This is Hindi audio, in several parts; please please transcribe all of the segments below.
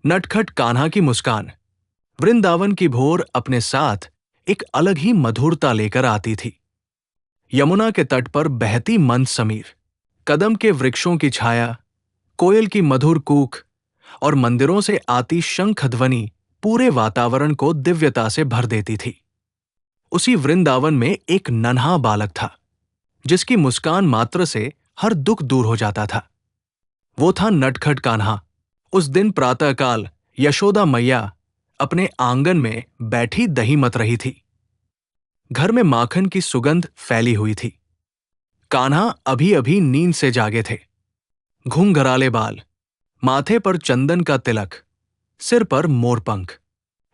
नटखट कान्हा की मुस्कान। वृंदावन की भोर अपने साथ एक अलग ही मधुरता लेकर आती थी। यमुना के तट पर बहती मंद समीर, कदम के वृक्षों की छाया, कोयल की मधुर कूक और मंदिरों से आती शंख ध्वनि पूरे वातावरण को दिव्यता से भर देती थी। उसी वृंदावन में एक नन्हा बालक था, जिसकी मुस्कान मात्र से हर दुख दूर हो जाता था। वो था नटखट कान्हा। उस दिन प्रातःकाल यशोदा मैया अपने आंगन में बैठी दही मत रही थी। घर में माखन की सुगंध फैली हुई थी। कान्हा अभी अभी नींद से जागे थे। घुंघराले बाल, माथे पर चंदन का तिलक, सिर पर मोरपंख,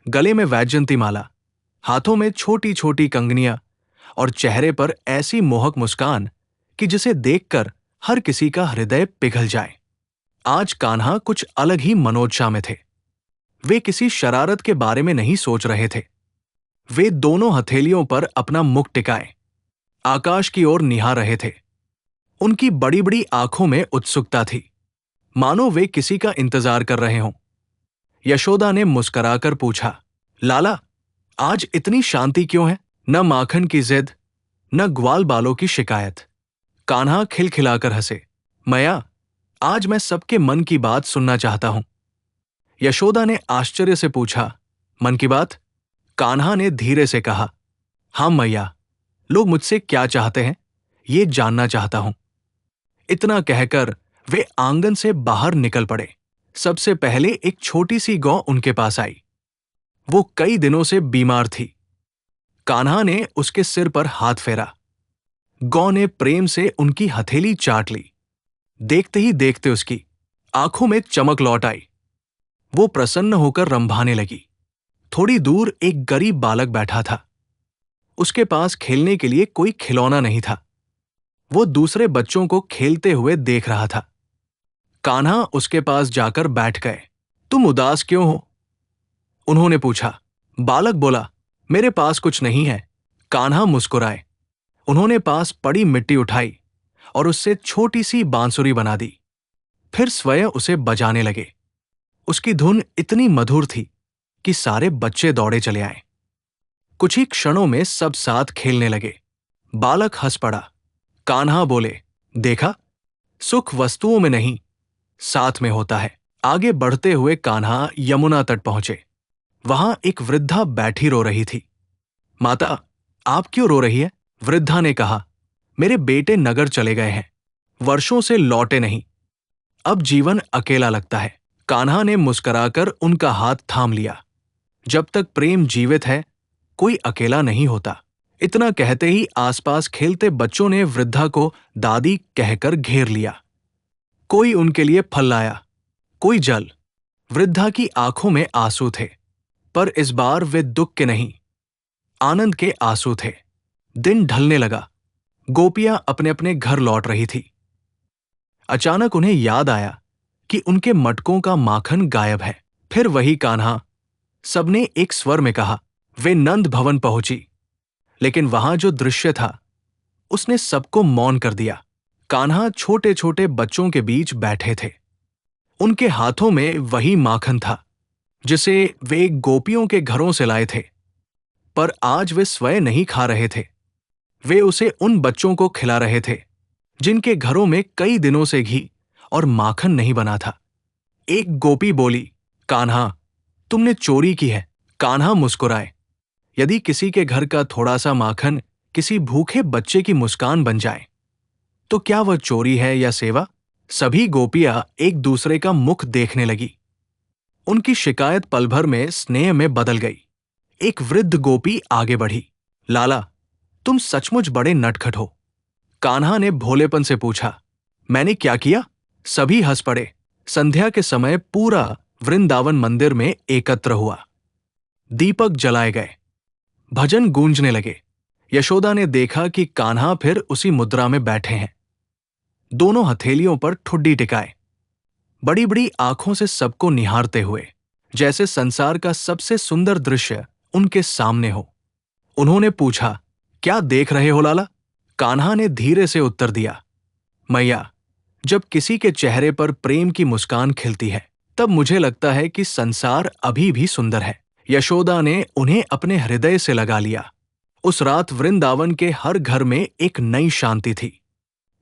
गले में वैजयंती माला, हाथों में छोटी छोटी कंगनियां और चेहरे पर ऐसी मोहक मुस्कान कि जिसे देखकर हर किसी का हृदय पिघल जाए। आज कान्हा कुछ अलग ही मनोदशा में थे। वे किसी शरारत के बारे में नहीं सोच रहे थे। वे दोनों हथेलियों पर अपना मुख टिकाए आकाश की ओर निहार रहे थे। उनकी बड़ी बड़ी आंखों में उत्सुकता थी, मानो वे किसी का इंतजार कर रहे हों। यशोदा ने मुस्कुराकर पूछा, लाला, आज इतनी शांति क्यों है? न माखन की जिद, न ग्वाल बालों की शिकायत। कान्हा खिलखिलाकर हंसे। मैया, आज मैं सबके मन की बात सुनना चाहता हूं। यशोदा ने आश्चर्य से पूछा, मन की बात? कान्हा ने धीरे से कहा, हां मैया, लोग मुझसे क्या चाहते हैं, ये जानना चाहता हूं। इतना कहकर वे आंगन से बाहर निकल पड़े। सबसे पहले एक छोटी सी गौ उनके पास आई। वो कई दिनों से बीमार थी। कान्हा ने उसके सिर पर हाथ फेरा। गौ ने प्रेम से उनकी हथेली चाट ली। देखते ही देखते उसकी आंखों में चमक लौट आई। वो प्रसन्न होकर रंभाने लगी। थोड़ी दूर एक गरीब बालक बैठा था। उसके पास खेलने के लिए कोई खिलौना नहीं था। वो दूसरे बच्चों को खेलते हुए देख रहा था। कान्हा उसके पास जाकर बैठ गए। तुम उदास क्यों हो? उन्होंने पूछा। बालक बोला, मेरे पास कुछ नहीं है। कान्हा मुस्कुराए। उन्होंने पास पड़ी मिट्टी उठाई और उससे छोटी सी बांसुरी बना दी। फिर स्वयं उसे बजाने लगे। उसकी धुन इतनी मधुर थी कि सारे बच्चे दौड़े चले आए। कुछ ही क्षणों में सब साथ खेलने लगे। बालक हंस पड़ा। कान्हा बोले, देखा, सुख वस्तुओं में नहीं, साथ में होता है। आगे बढ़ते हुए कान्हा यमुना तट पहुंचे। वहां एक वृद्धा बैठी रो रही थी। माता, आप क्यों रो रही है? वृद्धा ने कहा, मेरे बेटे नगर चले गए हैं, वर्षों से लौटे नहीं। अब जीवन अकेला लगता है। कान्हा ने मुस्कुराकर उनका हाथ थाम लिया। जब तक प्रेम जीवित है, कोई अकेला नहीं होता। इतना कहते ही आसपास खेलते बच्चों ने वृद्धा को दादी कहकर घेर लिया। कोई उनके लिए फल लाया, कोई जल। वृद्धा की आंखों में आंसू थे, पर इस बार वे दुख के नहीं, आनंद के आंसू थे। दिन ढलने लगा। गोपियां अपने अपने घर लौट रही थी। अचानक उन्हें याद आया कि उनके मटकों का माखन गायब है। फिर वही कान्हा, सबने एक स्वर में कहा। वे नंद भवन पहुंची, लेकिन वहां जो दृश्य था उसने सबको मौन कर दिया। कान्हा छोटे छोटे बच्चों के बीच बैठे थे। उनके हाथों में वही माखन था जिसे वे गोपियों के घरों से लाए थे, पर आज वे स्वयं नहीं खा रहे थे। वे उसे उन बच्चों को खिला रहे थे जिनके घरों में कई दिनों से घी और माखन नहीं बना था। एक गोपी बोली, कान्हा, तुमने चोरी की है। कान्हा मुस्कुराए। यदि किसी के घर का थोड़ा सा माखन किसी भूखे बच्चे की मुस्कान बन जाए, तो क्या वह चोरी है या सेवा? सभी गोपियां एक दूसरे का मुख देखने लगी। उनकी शिकायत पल भर में स्नेह में बदल गई। एक वृद्ध गोपी आगे बढ़ी। लाला, तुम सचमुच बड़े नटखट हो। कान्हा ने भोलेपन से पूछा। मैंने क्या किया? सभी हंस पड़े। संध्या के समय पूरा वृंदावन मंदिर में एकत्र हुआ। दीपक जलाए गए, भजन गूंजने लगे। यशोदा ने देखा कि कान्हा फिर उसी मुद्रा में बैठे हैं, दोनों हथेलियों पर ठुड्डी टिकाए, बड़ी बड़ी आंखों से सबको निहारते हुए, जैसे संसार का सबसे सुंदर दृश्य उनके सामने हो। उन्होंने पूछा, क्या देख रहे हो लाला? कान्हा ने धीरे से उत्तर दिया, मैया, जब किसी के चेहरे पर प्रेम की मुस्कान खिलती है तब मुझे लगता है कि संसार अभी भी सुंदर है। यशोदा ने उन्हें अपने हृदय से लगा लिया। उस रात वृंदावन के हर घर में एक नई शांति थी।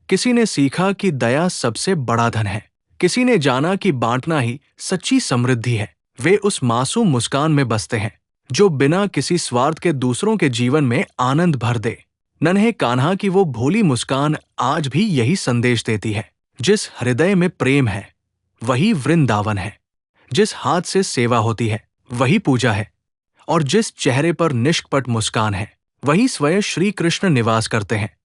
किसी ने सीखा कि दया सबसे बड़ा धन है। किसी ने जाना कि बांटना ही सच्ची समृद्धि है। वे उस मासूम मुस्कान में बसते हैं जो बिना किसी स्वार्थ के दूसरों के जीवन में आनंद भर दे। नन्हे कान्हा की वो भोली मुस्कान आज भी यही संदेश देती है। जिस हृदय में प्रेम है वही वृंदावन है। जिस हाथ से सेवा होती है वही पूजा है। और जिस चेहरे पर निष्कपट मुस्कान है वही स्वयं श्री कृष्ण निवास करते हैं।